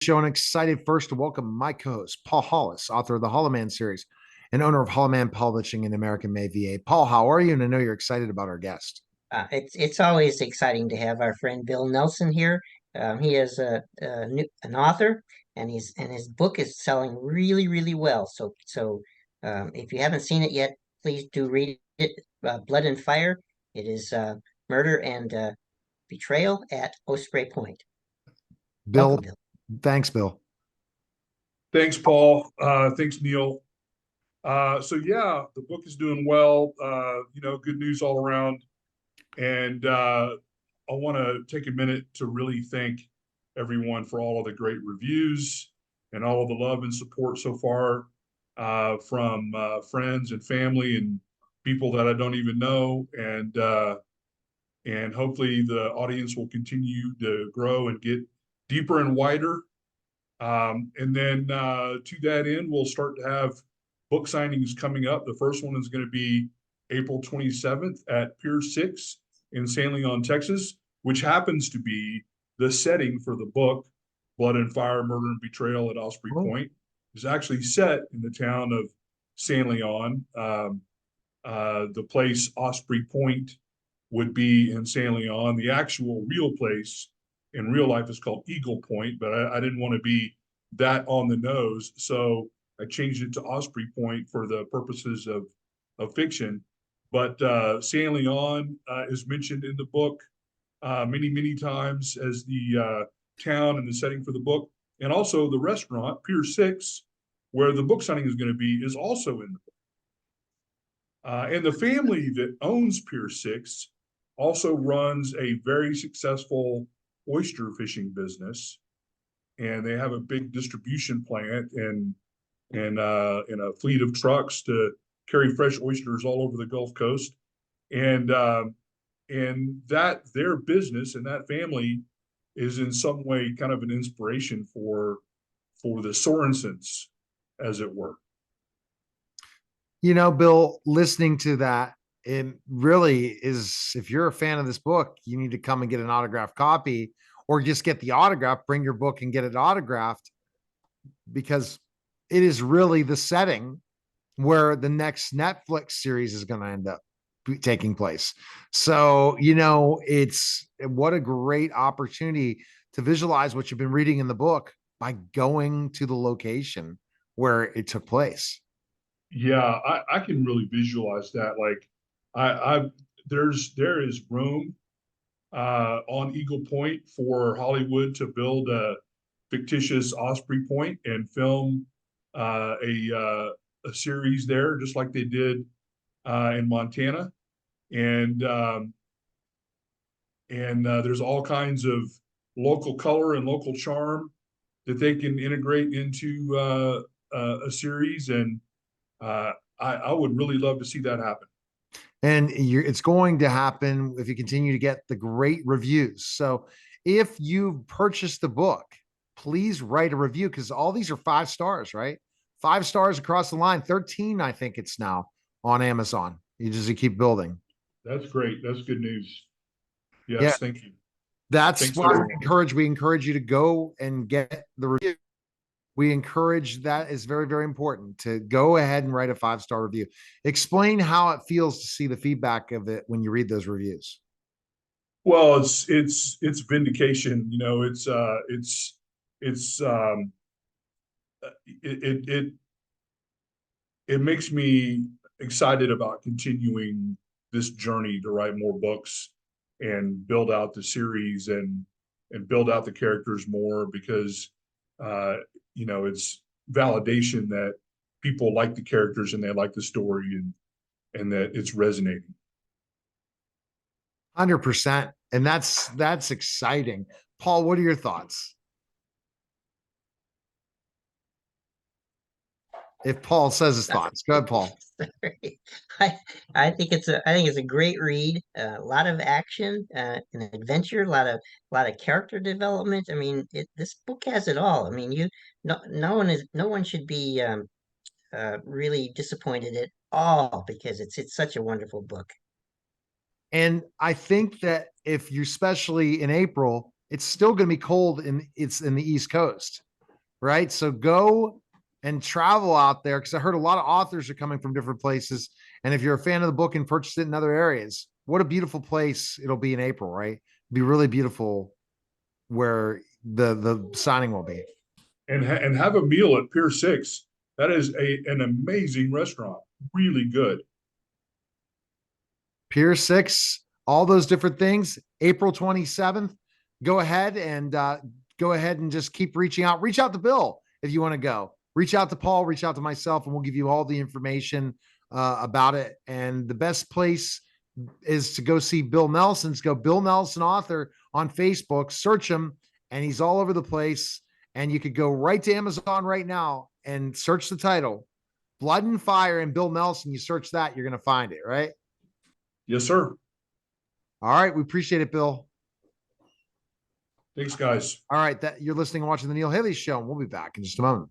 Show and excited first to welcome my co-host, Paul Hollis, author of the Hollow Man series and owner of Hollow Man Publishing in American Made VA. Paul, how are you? And I know you're excited about our guest. It's always exciting to have our friend Bill Nelson here. He is an author, and his book is selling really well. So if you haven't seen it yet, please do read it. Blood and Fire. It is murder and betrayal at Osprey Point. Bill, Welcome, Bill. thanks, Bill. Thanks, Paul. Thanks, Neil. So the book is doing well. Good news all around. And I want to take a minute to really thank everyone for all of the great reviews and all of the love and support so far from friends and family and people that I don't even know. And hopefully the audience will continue to grow and get deeper and wider. And then to that end, we'll start to have book signings coming up. The first one is going to be April 27th at Pier 6 in San Leon, Texas, which happens to be the setting for the book, Blood and Fire, Murder and Betrayal at Osprey Point. It's actually set in the town of San Leon. The place Osprey Point would be in San Leon. The actual real place in real life is called Eagle Point, but I didn't want to be that on the nose. So I changed it to Osprey Point for the purposes of fiction. But San Leon is mentioned in the book many times as the town and the setting for the book. And also the restaurant, Pier 6, where the book signing is going to be, is also in the book. And the family that owns Pier 6 also runs a very successful oyster fishing business, and they have a big distribution plant and a fleet of trucks to carry fresh oysters all over the Gulf Coast, and that their business and that family is in some way kind of an inspiration for the Sorensens, as it were. You know, Bill, listening to that, it really is, if you're a fan of this book, you need to come and get an autographed copy or just get the autograph, bring your book and get it autographed, because it is really the setting where the next Netflix series is going to end up taking place. So, it's what a great opportunity to visualize what you've been reading in the book by going to the location where it took place. Yeah, I can really visualize that. Like there is room on Eagle Point for Hollywood to build a fictitious Osprey Point and film a series there, just like they did in Montana. And there's all kinds of local color and local charm that they can integrate into a series. And I would really love to see that happen. And it's going to happen if you continue to get the great reviews. So if you've purchased the book, please write a review, because all these are 5 stars, right? 5 stars across the line, 13, I think it's now on Amazon. You keep building. That's great. That's good news. Yes, yeah. Thank you. That's why we encourage you to go and get the review. We encourage that. Is very, very important to go ahead and write a 5-star review. Explain how it feels to see the feedback of it when you read those reviews. Well, it's vindication. It makes me excited about continuing this journey to write more books and build out the series and build out the characters more, because it's validation that people like the characters and they like the story and that it's resonating. 100%. And that's exciting. Paul, what are your thoughts? If Paul says his thoughts, go ahead, Paul. I think it's a great read. A lot of action, an adventure, a lot of character development. I mean, this book has it all. I mean, no one should be really disappointed at all, because it's such a wonderful book. And I think that if you, especially in April, it's still going to be cold it's in the East Coast. right? So go and travel out there, because I heard a lot of authors are coming from different places. And if you're a fan of the book and purchase it in other areas, what a beautiful place it'll be in April, right? It'll be really beautiful where the signing will be. And have a meal at Pier 6. That is an amazing restaurant. Really good. Pier 6, all those different things. April 27th. Go ahead and just keep reaching out. Reach out to Bill if you want to go. Reach out to Paul, reach out to myself, and we'll give you all the information about it. And the best place is to go see Bill Nelson's. Go Bill Nelson author on Facebook, search him, and he's all over the place. And you could go right to Amazon right now and search the title, Blood and Fire and Bill Nelson. You search that, you're going to find it, right? Yes, sir. All right. We appreciate it, Bill. Thanks, guys. All right. That you're listening and watching the Neil Haley Show, and we'll be back in just a moment.